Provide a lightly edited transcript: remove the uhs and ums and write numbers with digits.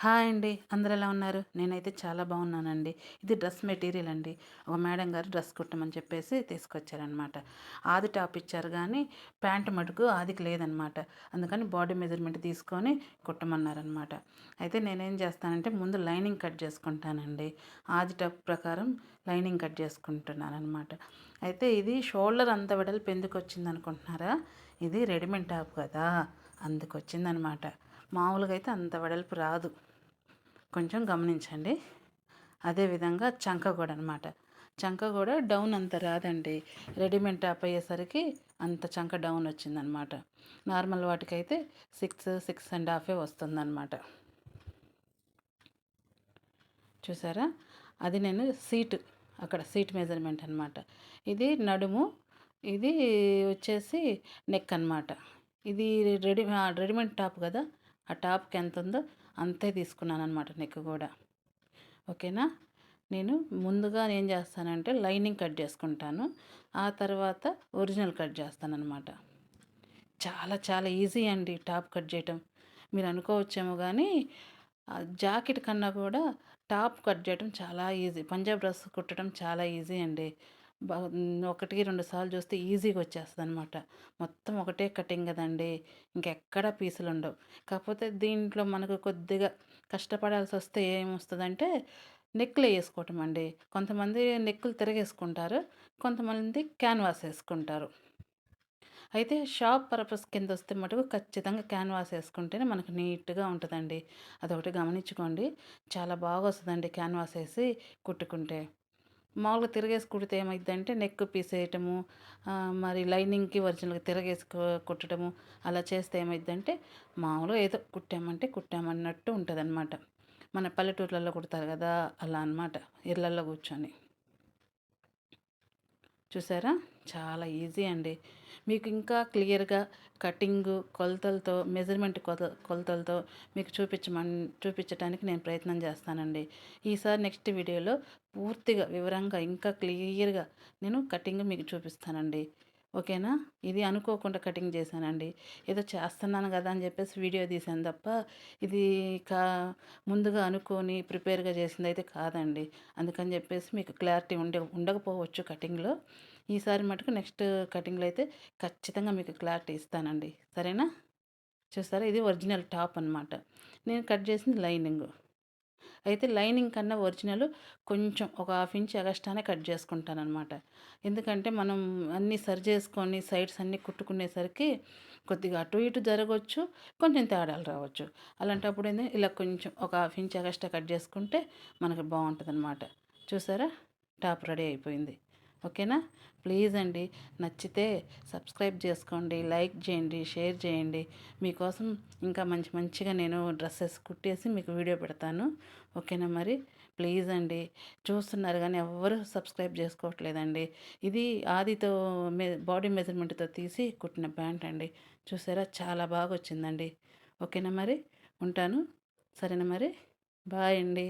Hi అండి. అందరూ ఎలా ఉన్నారు? నేనైతే చాలా బాగున్నానండి. ఇది డ్రెస్ మెటీరియల్ అండి. ఒక మేడం గారు డ్రెస్ కుట్టమని చెప్పేసి తీసుకొచ్చారనమాట. ఆది టాప్ ఇచ్చారు గానీ, ప్యాంట్ మటుకు ఆదికి లేదనమాట. అందుకని బాడీ మెజర్‌మెంట్ తీసుకొని కుట్టమన్నారనమాట. అయితే నేనేం చేస్తానంటే ముందు లైనింగ్ కట్ చేసుకుంటానండి. ఆది టాప్ ప్రకారం లైనింగ్ కట్ చేసుకుంటున్నాననమాట. అయితే ఇది షోల్డర్ అంత వెడల్పు ఎందుకొచ్చిందనుకుంటున్నారా? ఇది రెడీమేడ్ టాప్ కదా! అందుకొచ్చిందనమాట. మామూలుగా అయితే అంత వెడల్పు రాదు. కొంచెం గమనించండి. అదేవిధంగా చంక కూడా అనమాట. చంక కూడా డౌన్ అంత రాదండి. రెడీమేడ్ టాప్ అయ్యేసరికి అంత చంక డౌన్ వచ్చిందనమాట. నార్మల్ వాటికైతే 6.5 వస్తుందన్నమాట. చూసారా? అది నేను అక్కడ సీట్ మెజర్మెంట్ అనమాట. ఇది నడుము, ఇది వచ్చేసి నెక్ అనమాట. ఇది రెడీమేడ్ టాప్ కదా! ఆ టాప్కి ఎంత ఉందో అంతే తీసుకున్నాను అనమాట నెక్ కూడా. ఓకేనా? నేను ముందుగా ఏం చేస్తానంటే లైనింగ్ కట్ చేసుకుంటాను. ఆ తర్వాత ఒరిజినల్ కట్ చేస్తానన్నమాట. చాలా చాలా ఈజీ అండి టాప్ కట్ చేయటం. మీరు అనుకోవచ్చేమో కానీ జాకెట్ కన్నా కూడా టాప్ కట్ చేయడం చాలా ఈజీ. పంజాబ్ డ్రెస్ కుట్టడం చాలా ఈజీ అండి. బా ఒకటికి 2 సార్లు చూస్తే ఈజీగా వచ్చేస్తదనమాట. మొత్తం ఒకటే కటింగ్ కదండీ! ఇంకెక్కడ పీసులుండవు. కాకపోతే దీంట్లో మనకు కొద్దిగా కష్టపడాల్సొస్తే ఏమొస్తదంటే నెక్కులు ఏసుకోవటం అండి. కొంతమంది నెక్కులు తిరగేసుకుంటారు. కొంతమంది క్యాన్వాస్ ఏసుకుంటారు. అయితే షాప్ పర్పస్ కిందొస్తే మటుకు ఖచ్చితంగా క్యాన్వాస్ ఏసుకుంటేనే మనకు నీట్‌గా ఉంటదండి. అదొకటి గమనించుకోండి. చాలా బాగొస్తదండి క్యాన్వాస్ ఏసి కుట్టుకుంటే. మామూలుగా తిరగేసి కుడితే ఏమైద్దంటే నెక్ పీసేయటము, మరి లైనింగ్‌కి ఒరిజినల్‌గా తిరగేసి కుట్టడము అలా చేస్తే ఏమైద్దంటే మామూలుగా ఏదో కుట్టామంటే కుట్టామన్నట్టు ఉంటదనమాట. మన పల్లెటూర్లలో కుడతారు గదా! అలా అనమాట. ఇళ్ళల్లో కూర్చొని. చూసారా? చాలా ఈజీ అండి. మీకు ఇంకా క్లియర్‌గా కటింగు, కొలతలతో, మెజర్‌మెంట్ కొలతలతో మీకు చూపించటానికి నేను ప్రయత్నం చేస్తానండి. ఈసారి నెక్స్ట్ వీడియోలో పూర్తిగా వివరంగా ఇంకా క్లియర్‌గా నేను కటింగ్ మీకు చూపిస్తానండి. ఓకేనా? ఇది అనుకోకుండా కటింగ్ చేశానండి. ఏదో చేస్తున్నాను గదా అని చెప్పేసి వీడియో తీశాను తప్ప, ఇది కా ముందుగా అనుకోని ప్రిపేర్‌గా చేసిందయితే కాదండి. అందుకని చెప్పేసి మీకు క్లారిటీ ఉండకపోవచ్చు కటింగ్‌లో. ఈసారి మటుకు నెక్స్ట్ కటింగ్‌లో అయితే ఖచ్చితంగా మీకు క్లారిటీ ఇస్తానండి. సరేనా? చూసారా? ఇది ఒరిజినల్ టాప్ అనమాట. నేను కట్ చేసింది లైనింగు. అయితే లైనింగ్ కన్నా ఒరిజినల్ కొంచెం ఒక హాఫ్ ఇంచ్ ఎగస్ట్రానే కట్ చేసుకుంటాననమాట. ఎందుకంటే మనం అన్నీ సరి చేసుకొని సైడ్స్ అన్నీ కుట్టుకునేసరికి కొద్దిగా అటు ఇటు జరగొచ్చు, కొంచెం తేడాలు రావచ్చు. అలాంటప్పుడు ఇలా కొంచెం ఒక హాఫ్ ఇంచ్ ఎగస్ట్రా కట్ చేసుకుంటే మనకు బాగుంటుందన్నమాట. చూసారా? టాప్ రెడీ అయిపోయింది. ఓకేనా? ప్లీజ్ అండి, నచ్చితే సబ్స్క్రైబ్ చేసుకోండి, లైక్ చేయండి, షేర్ చేయండి. మీకోసం ఇంకా మంచి మంచిగా నేను డ్రెస్సెస్ కుట్టేసి మీకు వీడియో పెడతాను. ఓకేనా మరి? ప్లీజ్ అండి. చూస్తున్నారు కానీ ఎవ్వరు సబ్స్క్రైబ్ చేసుకోవట్లేదండి. ఇది ఆదితో బాడీ మెజర్మెంట్‌తో తీసి కుట్టిన ప్యాంట్ అండి. చూసారా? చాలా బాగా వచ్చిందండి. ఓకేనా మరి? ఉంటాను. సరేనా మరి? బాయ్ అండి.